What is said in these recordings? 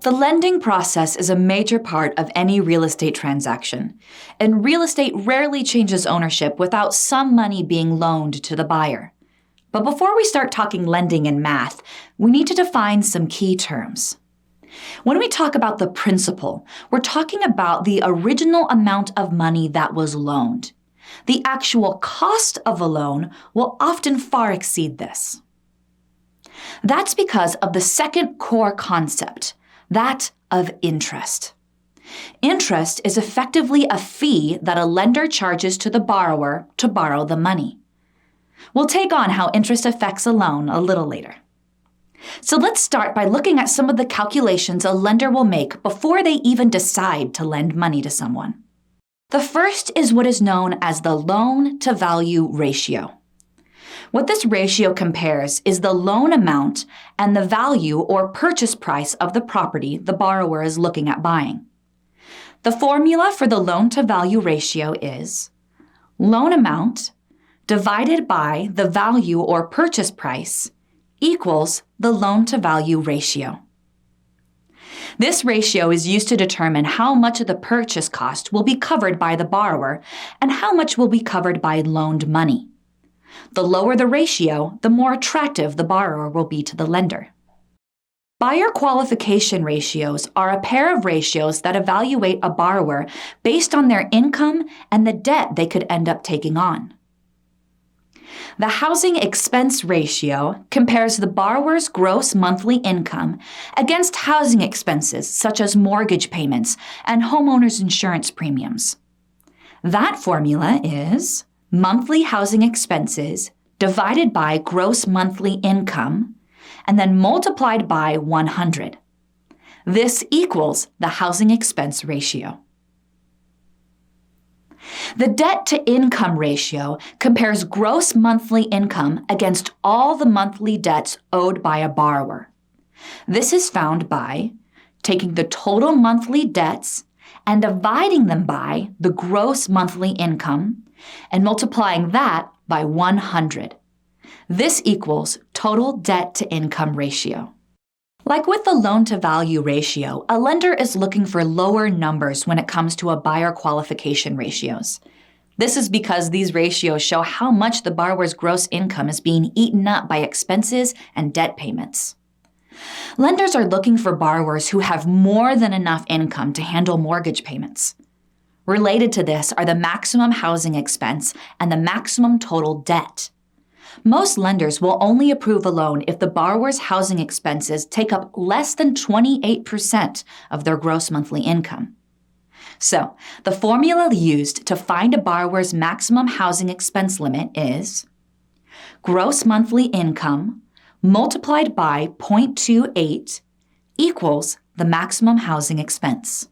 The lending process is a major part of any real estate transaction, and real estate rarely changes ownership without some money being loaned to the buyer. But before we start talking lending and math, we need to define some key terms. When we talk about the principal, we're talking about the original amount of money that was loaned. The actual cost of a loan will often far exceed this. That's because of the second core concept, that of interest. Interest is effectively a fee that a lender charges to the borrower to borrow the money. We'll take on how interest affects a loan a little later. So let's start by looking at some of the calculations a lender will make before they even decide to lend money to someone. The first is what is known as the loan-to-value ratio. What this ratio compares is the loan amount and the value or purchase price of the property the borrower is looking at buying. The formula for the loan-to-value ratio is loan amount divided by the value or purchase price equals the loan-to-value ratio. This ratio is used to determine how much of the purchase cost will be covered by the borrower and how much will be covered by loaned money. The lower the ratio, the more attractive the borrower will be to the lender. Buyer qualification ratios are a pair of ratios that evaluate a borrower based on their income and the debt they could end up taking on. The housing expense ratio compares the borrower's gross monthly income against housing expenses such as mortgage payments and homeowners insurance premiums. That formula is monthly housing expenses divided by gross monthly income and then multiplied by 100. This equals the housing expense ratio. The debt-to-income ratio compares gross monthly income against all the monthly debts owed by a borrower. This is found by taking the total monthly debts and dividing them by the gross monthly income and multiplying that by 100. This equals total debt-to-income ratio. Like with the loan-to-value ratio, a lender is looking for lower numbers when it comes to a buyer qualification ratios. This is because these ratios show how much the borrower's gross income is being eaten up by expenses and debt payments. Lenders are looking for borrowers who have more than enough income to handle mortgage payments. Related to this are the maximum housing expense and the maximum total debt. Most lenders will only approve a loan if the borrower's housing expenses take up less than 28% of their gross monthly income. So, the formula used to find a borrower's maximum housing expense limit is gross monthly income multiplied by 0.28 equals the maximum housing expense.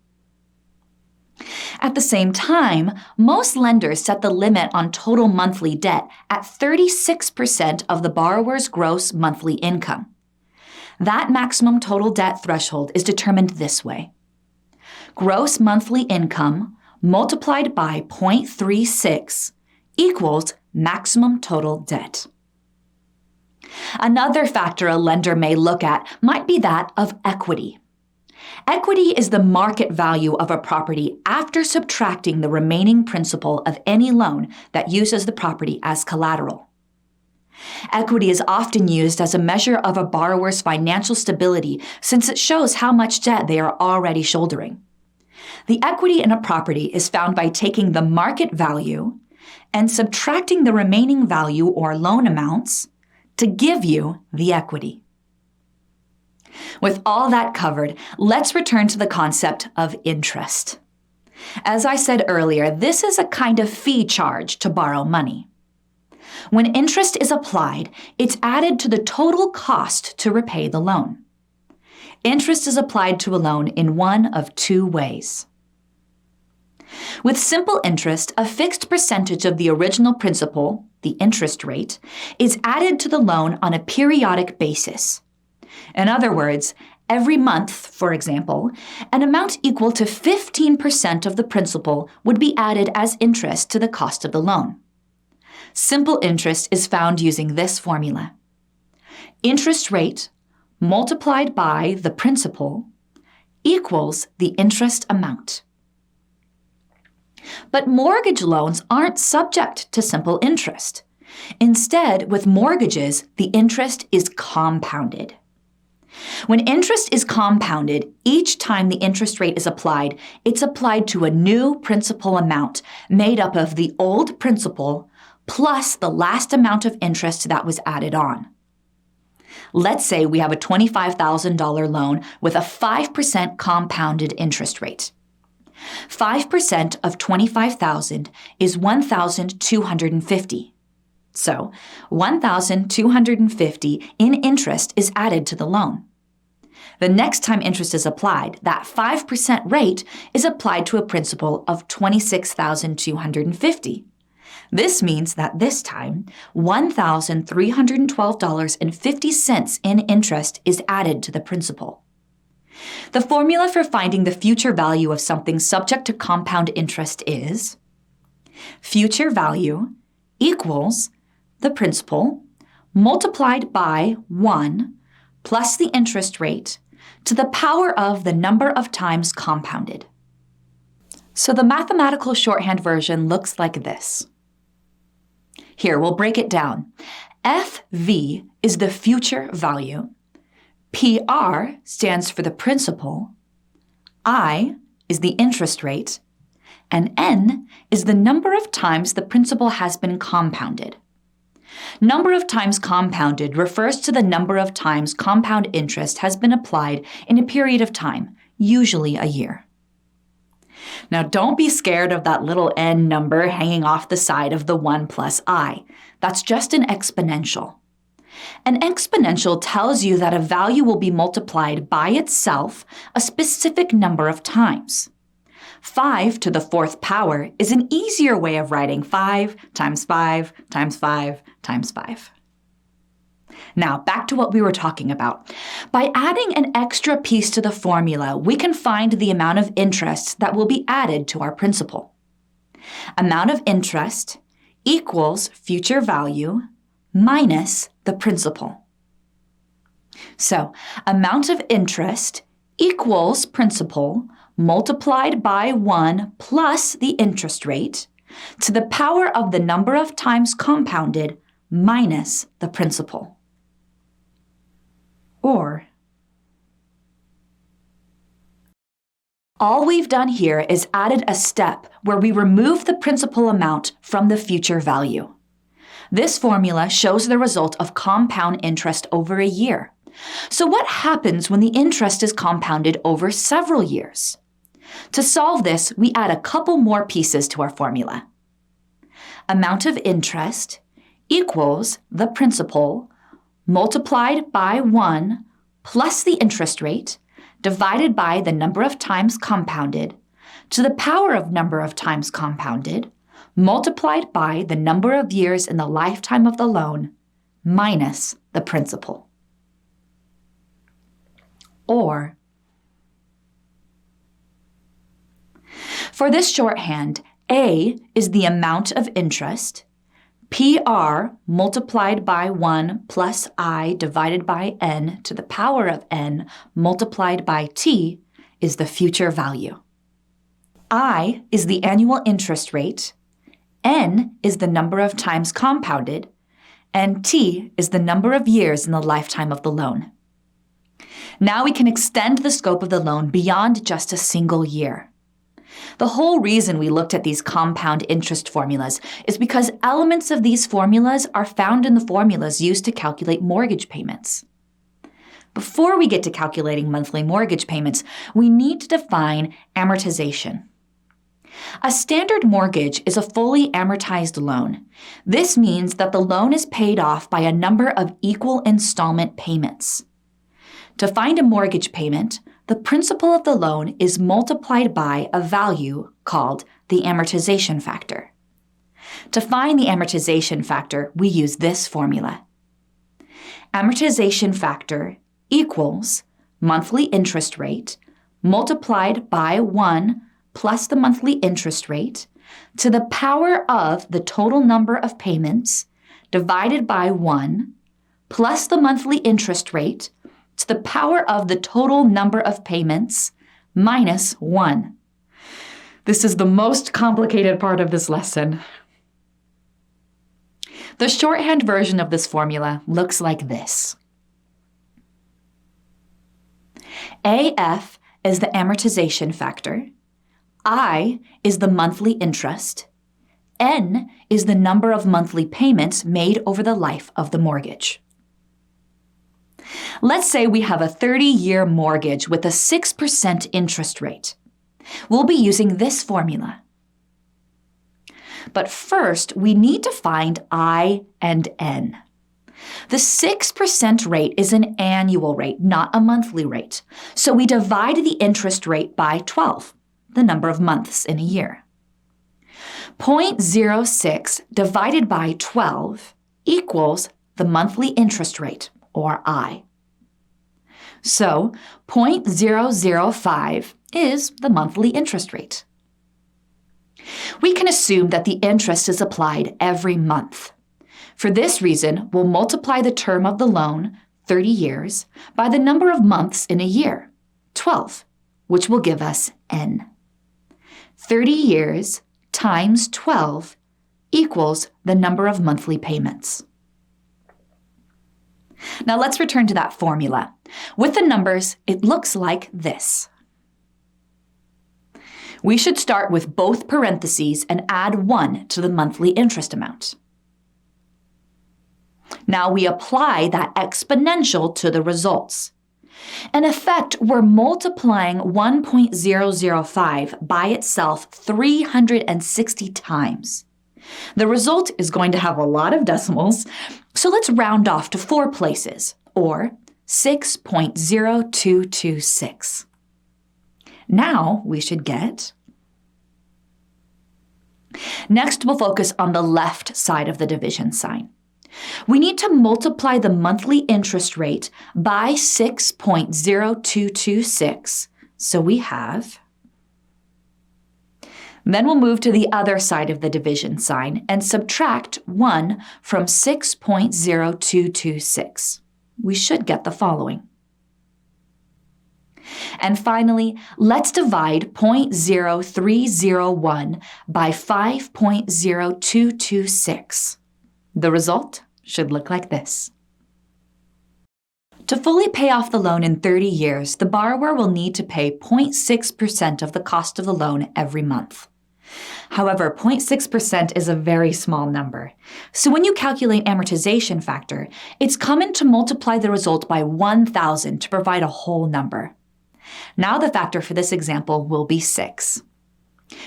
At the same time, most lenders set the limit on total monthly debt at 36% of the borrower's gross monthly income. That maximum total debt threshold is determined this way. Gross monthly income multiplied by 0.36 equals maximum total debt. Another factor a lender may look at might be that of equity. Equity is the market value of a property after subtracting the remaining principal of any loan that uses the property as collateral. Equity is often used as a measure of a borrower's financial stability since it shows how much debt they are already shouldering. The equity in a property is found by taking the market value and subtracting the remaining value or loan amounts to give you the equity. With all that covered, let's return to the concept of interest. As I said earlier, this is a kind of fee charge to borrow money. When interest is applied, it's added to the total cost to repay the loan. Interest is applied to a loan in one of two ways. With simple interest, a fixed percentage of the original principal, the interest rate, is added to the loan on a periodic basis. In other words, every month, for example, an amount equal to 15% of the principal would be added as interest to the cost of the loan. Simple interest is found using this formula. Interest rate multiplied by the principal equals the interest amount. But mortgage loans aren't subject to simple interest. Instead, with mortgages, the interest is compounded. When interest is compounded, each time the interest rate is applied, it's applied to a new principal amount made up of the old principal plus the last amount of interest that was added on. Let's say we have a $25,000 loan with a 5% compounded interest rate. 5% of $25,000 is $1,250. So, $1,250 in interest is added to the loan. The next time interest is applied, that 5% rate is applied to a principal of $26,250. This means that this time, $1,312.50 in interest is added to the principal. The formula for finding the future value of something subject to compound interest is future value equals the principal multiplied by 1 plus the interest rate to the power of the number of times compounded. So the mathematical shorthand version looks like this. Here, we'll break it down. FV is the future value. PR stands for the principal. I is the interest rate. And N is the number of times the principal has been compounded. Number of times compounded refers to the number of times compound interest has been applied in a period of time, usually a year. Now, don't be scared of that little n number hanging off the side of the 1 plus I. That's just an exponential. An exponential tells you that a value will be multiplied by itself a specific number of times. 5 to the 4th power is an easier way of writing 5 times 5 times 5 times 5. Now, back to what we were talking about. By adding an extra piece to the formula, we can find the amount of interest that will be added to our principal. Amount of interest equals future value minus the principal. So, amount of interest equals principal multiplied by 1 plus the interest rate to the power of the number of times compounded minus the principal. Or, all we've done here is added a step where we remove the principal amount from the future value. This formula shows the result of compound interest over a year. So what happens when the interest is compounded over several years? To solve this, we add a couple more pieces to our formula. Amount of interest equals the principal multiplied by 1 plus the interest rate divided by the number of times compounded to the power of number of times compounded multiplied by the number of years in the lifetime of the loan minus the principal. Or, for this shorthand, A is the amount of interest, PR multiplied by 1 plus I divided by N to the power of N multiplied by T is the future value. I is the annual interest rate, N is the number of times compounded, and T is the number of years in the lifetime of the loan. Now we can extend the scope of the loan beyond just a single year. The whole reason we looked at these compound interest formulas is because elements of these formulas are found in the formulas used to calculate mortgage payments. Before we get to calculating monthly mortgage payments, we need to define amortization. A standard mortgage is a fully amortized loan. This means that the loan is paid off by a number of equal installment payments. To find a mortgage payment, the principal of the loan is multiplied by a value called the amortization factor. To find the amortization factor, we use this formula. Amortization factor equals monthly interest rate multiplied by 1 plus the monthly interest rate to the power of the total number of payments divided by 1 plus the monthly interest rate to the power of the total number of payments minus 1. This is the most complicated part of this lesson. The shorthand version of this formula looks like this. AF is the amortization factor, I is the monthly interest, N is the number of monthly payments made over the life of the mortgage. Let's say we have a 30-year mortgage with a 6% interest rate. We'll be using this formula. But first, we need to find I and N. The 6% rate is an annual rate, not a monthly rate. So we divide the interest rate by 12, the number of months in a year. 0.06 divided by 12 equals the monthly interest rate, or I. So 0.005 is the monthly interest rate. We can assume that the interest is applied every month. For this reason, we'll multiply the term of the loan, 30 years, by the number of months in a year, 12, which will give us N. 30 years times 12 equals the number of monthly payments. Now let's return to that formula. With the numbers, it looks like this. We should start with both parentheses and add 1 to the monthly interest amount. Now we apply that exponential to the results. In effect, we're multiplying 1.005 by itself 360 times. The result is going to have a lot of decimals, so let's round off to 4 places, or 6.0226. Now we should get... Next, we'll focus on the left side of the division sign. We need to multiply the monthly interest rate by 6.0226, so we have... Then we'll move to the other side of the division sign and subtract 1 from 6.0226. We should get the following. And finally, let's divide 0.0301 by 5.0226. The result should look like this. To fully pay off the loan in 30 years, the borrower will need to pay 0.6% of the cost of the loan every month. However, 0.6% is a very small number. So when you calculate amortization factor, it's common to multiply the result by 1,000 to provide a whole number. Now the factor for this example will be 6.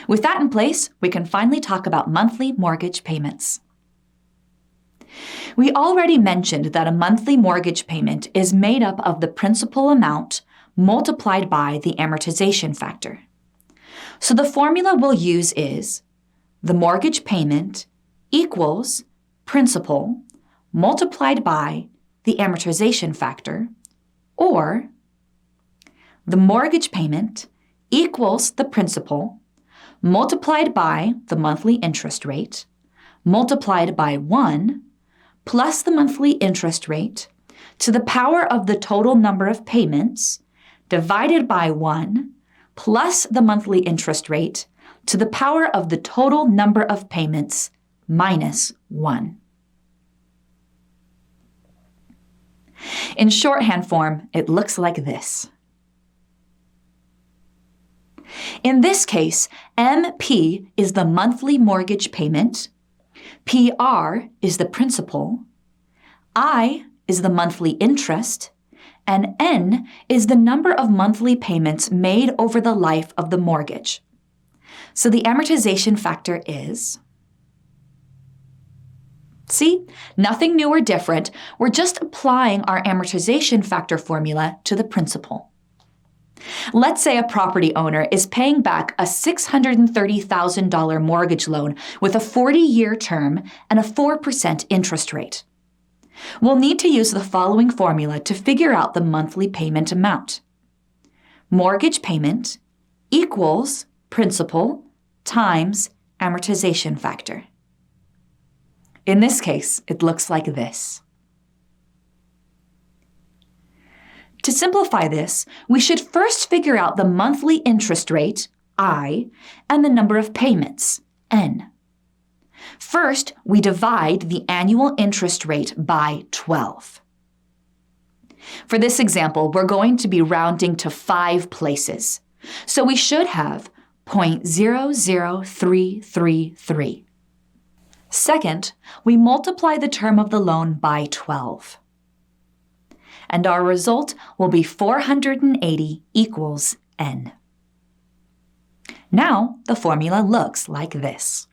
With that in place, we can finally talk about monthly mortgage payments. We already mentioned that a monthly mortgage payment is made up of the principal amount multiplied by the amortization factor. So the formula we'll use is the mortgage payment equals principal multiplied by the amortization factor, or the mortgage payment equals the principal multiplied by the monthly interest rate multiplied by 1 plus the monthly interest rate to the power of the total number of payments divided by 1 plus the monthly interest rate to the power of the total number of payments minus 1. In shorthand form, it looks like this. In this case, MP is the monthly mortgage payment, PR is the principal, I is the monthly interest, and N is the number of monthly payments made over the life of the mortgage. So the amortization factor is... See, nothing new or different. We're just applying our amortization factor formula to the principal. Let's say a property owner is paying back a $630,000 mortgage loan with a 40-year term and a 4% interest rate. We'll need to use the following formula to figure out the monthly payment amount. Mortgage payment equals principal times amortization factor. In this case, it looks like this. To simplify this, we should first figure out the monthly interest rate, I, and the number of payments, N. First, we divide the annual interest rate by 12. For this example, we're going to be rounding to 5 places, so we should have 0.00333. Second, we multiply the term of the loan by 12. And our result will be 480 equals N. Now, the formula looks like this.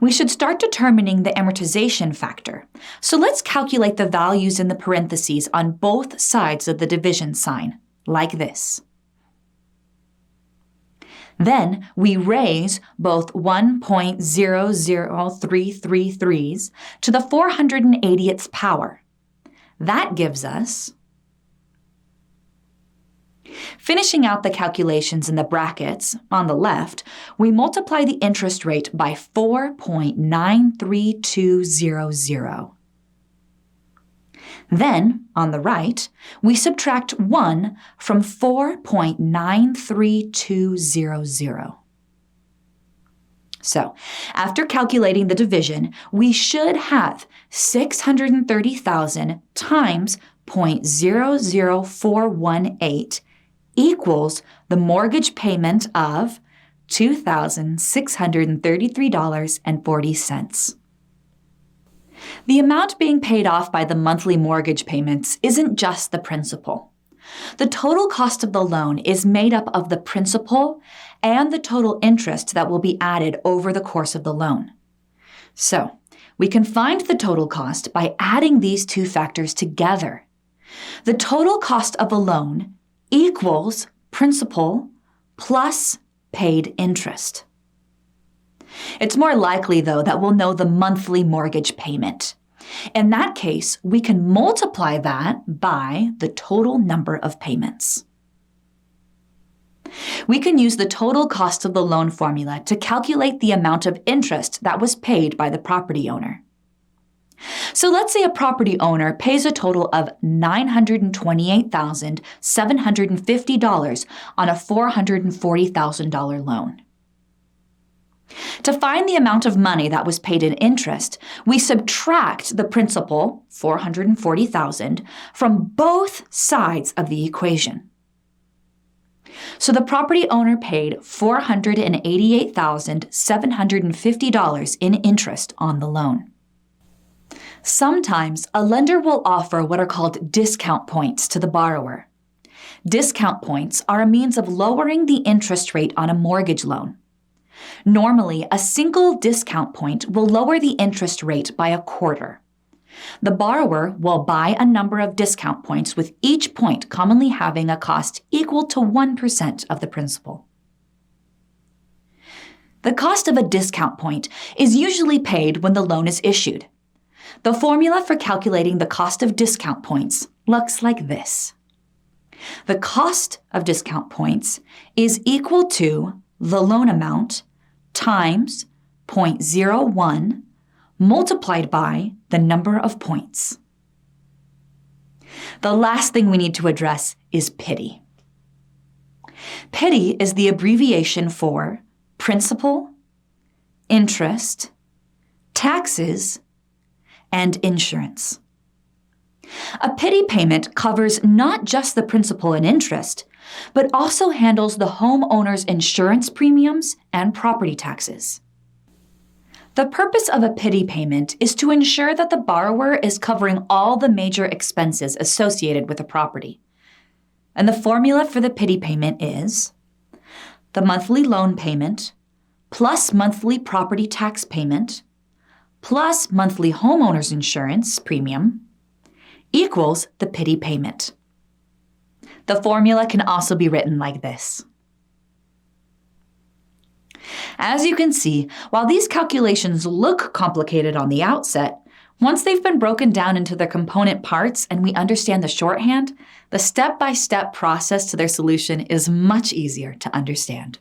We should start determining the amortization factor, so let's calculate the values in the parentheses on both sides of the division sign, like this. Then we raise both 1.00333s to the 480th power. That gives us... Finishing out the calculations in the brackets, on the left, we multiply the interest rate by 4.93200. Then, on the right, we subtract 1 from 4.93200. So, after calculating the division, we should have 630,000 times 0.00418 equals the mortgage payment of $2,633.40. The amount being paid off by the monthly mortgage payments isn't just the principal. The total cost of the loan is made up of the principal and the total interest that will be added over the course of the loan. So, we can find the total cost by adding these two factors together. The total cost of a loan equals principal plus paid interest. It's more likely, though, that we'll know the monthly mortgage payment. In that case, we can multiply that by the total number of payments. We can use the total cost of the loan formula to calculate the amount of interest that was paid by the property owner. So let's say a property owner pays a total of $928,750 on a $440,000 loan. To find the amount of money that was paid in interest, we subtract the principal, $440,000, from both sides of the equation. So the property owner paid $488,750 in interest on the loan. Sometimes a lender will offer what are called discount points to the borrower. Discount points are a means of lowering the interest rate on a mortgage loan. Normally, a single discount point will lower the interest rate by 1/4. The borrower will buy a number of discount points, with each point commonly having a cost equal to 1% of the principal. The cost of a discount point is usually paid when the loan is issued. The formula for calculating the cost of discount points looks like this. The cost of discount points is equal to the loan amount times 0.01 multiplied by the number of points. The last thing we need to address is PITI. PITI is the abbreviation for principal, interest, taxes, and insurance. A PITI payment covers not just the principal and interest, but also handles the homeowner's insurance premiums and property taxes. The purpose of a PITI payment is to ensure that the borrower is covering all the major expenses associated with a property. And the formula for the PITI payment is the monthly loan payment plus monthly property tax payment plus monthly homeowner's insurance premium equals the PITI payment. The formula can also be written like this. As you can see, while these calculations look complicated on the outset, once they've been broken down into their component parts and we understand the shorthand, the step-by-step process to their solution is much easier to understand.